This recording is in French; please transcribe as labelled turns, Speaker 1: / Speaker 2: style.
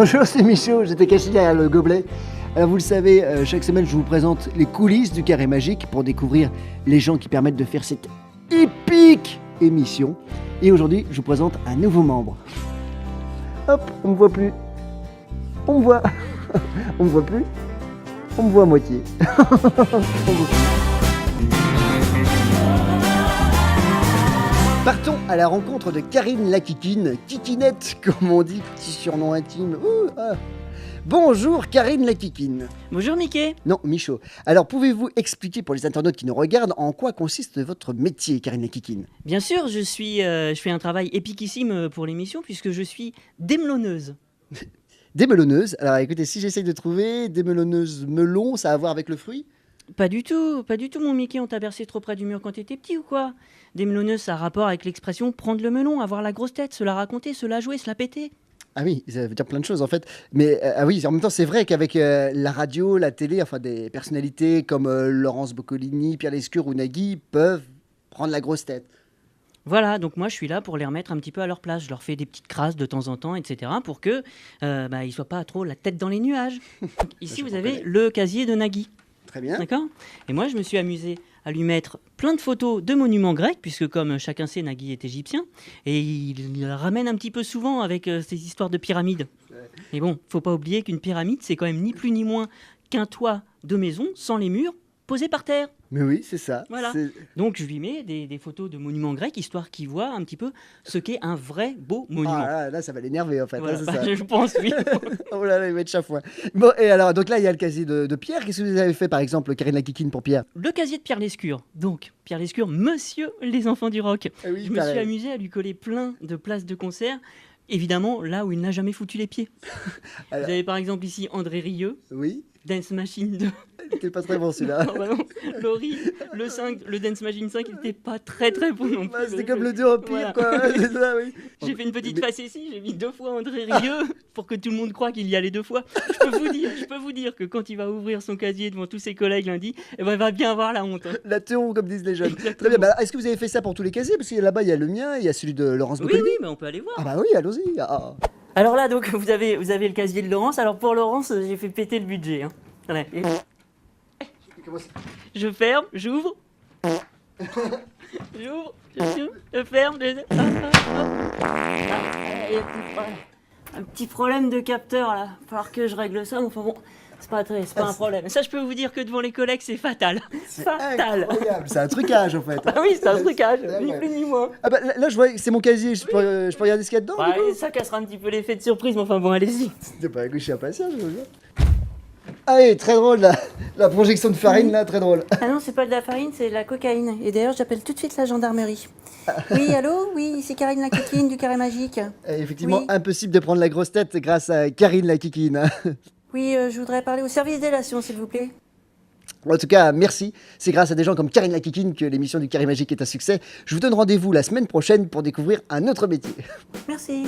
Speaker 1: Bonjour, c'est Michaud, j'étais caché derrière le gobelet. Alors vous le savez, chaque semaine je vous présente les coulisses du Carré Magique pour découvrir les gens qui permettent de faire cette épique émission. Et aujourd'hui, je vous présente un nouveau membre. Hop, on me voit plus. On me voit. On me voit plus. On me voit à moitié. On me voit plus. Partons à la rencontre de Karine la Kikine, Kikinette comme on dit, petit surnom intime. Ouh, ah. Bonjour Karine la Kikine.
Speaker 2: Bonjour Mickey.
Speaker 1: Non, Michaud. Alors pouvez-vous expliquer pour les internautes qui nous regardent en quoi consiste votre métier, Karine la Kikine?
Speaker 2: Bien sûr, je fais un travail épiquissime pour l'émission puisque je suis démelonneuse.
Speaker 1: Démelonneuse. Alors écoutez, si j'essaye de trouver démelonneuse melon, ça a à voir avec le fruit?
Speaker 2: Pas du tout mon Mickey, on t'a bercé trop près du mur quand t'étais petit ou quoi? Démelonneuse, ça a rapport avec l'expression prendre le melon, avoir la grosse tête, se la raconter, se la jouer, se la péter.
Speaker 1: Ah oui, ça veut dire plein de choses en fait. Mais ah oui, en même temps, c'est vrai qu'avec la radio, la télé, enfin des personnalités comme Laurence Boccolini, Pierre Lescure ou Nagui peuvent prendre la grosse tête.
Speaker 2: Voilà, donc moi je suis là pour les remettre un petit peu à leur place. Je leur fais des petites crasses de temps en temps, etc. pour que ils soient pas trop la tête dans les nuages. Ici, vous avez le casier de Nagui.
Speaker 1: Très bien.
Speaker 2: D'accord. Et moi, je me suis amusé à lui mettre plein de photos de monuments grecs, puisque comme chacun sait, Nagui est égyptien, et il la ramène un petit peu souvent avec ces histoires de pyramides.
Speaker 1: Ouais.
Speaker 2: Mais bon, faut pas oublier qu'une pyramide, c'est quand même ni plus ni moins qu'un toit de maison sans les murs posés par terre.
Speaker 1: Mais oui, c'est ça.
Speaker 2: Voilà. Donc je lui mets des photos de monuments grecs, histoire qu'il voit un petit peu ce qu'est un vrai beau monument.
Speaker 1: Ah là, ça va l'énerver en fait.
Speaker 2: Voilà,
Speaker 1: Là, c'est ça.
Speaker 2: je pense, oui.
Speaker 1: Oh là là, il va être chafouin. Bon, et alors, donc là, il y a le casier de Pierre. Qu'est-ce que vous avez fait par exemple, Karine la Kikine, pour Pierre?
Speaker 2: Le casier de Pierre Lescure. Donc, Pierre Lescure, monsieur les enfants du rock.
Speaker 1: Ah oui,
Speaker 2: Je me suis amusé à lui coller plein de places de concert, évidemment là où il n'a jamais foutu les pieds.
Speaker 1: Alors...
Speaker 2: Vous avez par exemple ici André Rieu,
Speaker 1: Oui.
Speaker 2: Dance Machine 2.
Speaker 1: Il était pas très bon celui-là.
Speaker 2: Oh, bah non. Laurie, le 5, le Dance Machine 5, il n'était pas très bon non plus.
Speaker 1: Bah, c'était comme le 2 en pire,
Speaker 2: Voilà.
Speaker 1: quoi. Ouais, c'est ça, oui.
Speaker 2: J'ai fait une petite
Speaker 1: Mais-
Speaker 2: facétie, j'ai mis 2 fois André Rieu pour que tout le monde croie qu'il y allait 2 fois. Je peux vous dire que quand il va ouvrir son casier devant tous ses collègues lundi, eh ben, il va bien avoir la honte. Hein.
Speaker 1: La théon, comme disent les jeunes.
Speaker 2: Exactement.
Speaker 1: Très bien. Bah, est-ce que vous avez fait ça pour tous les casiers? Parce que là-bas, il y a le mien, il y a celui de Laurence
Speaker 2: Oui,
Speaker 1: Boccolini.
Speaker 2: mais on peut aller voir.
Speaker 1: Ah bah oui, allons-y. Ah.
Speaker 2: Alors là, donc, vous avez le casier de Laurence. Alors pour Laurence, j'ai fait péter le budget. Hein. Voilà. Et
Speaker 1: Comment ça...
Speaker 2: je ferme, j'ouvre. J'ouvre, je ferme. Un petit problème de capteur là. Il va falloir que je règle ça. Mais enfin bon, c'est pas un problème. Ça, je peux vous dire que devant les collègues, c'est fatal. Fatal.
Speaker 1: Incroyable. C'est un trucage en fait.
Speaker 2: Ah oui, c'est un trucage.
Speaker 1: Ouais,
Speaker 2: Ni
Speaker 1: ouais.
Speaker 2: plus ni moins.
Speaker 1: Ah bah là, je vois que c'est mon casier. Je peux regarder ce qu'il y a dedans? du coup
Speaker 2: Ouais, ça cassera un petit peu l'effet de surprise. Mais enfin bon, allez-y.
Speaker 1: Bah écoute, je suis impatient, je veux bien. Ah oui, très drôle la projection de farine là, très drôle.
Speaker 3: Ah non, c'est pas de la farine, c'est de la cocaïne. Et d'ailleurs, j'appelle tout de suite la gendarmerie. Oui, allô? Oui, c'est Karine la Kikine du Carré Magique.
Speaker 1: Effectivement,
Speaker 3: Oui.
Speaker 1: impossible de prendre la grosse tête grâce à Karine la Kikine.
Speaker 3: Oui, je voudrais parler au service délation, s'il vous plaît.
Speaker 1: En tout cas, merci. C'est grâce à des gens comme Karine la Kikine que l'émission du Carré Magique est un succès. Je vous donne rendez-vous la semaine prochaine pour découvrir un autre métier.
Speaker 3: Merci.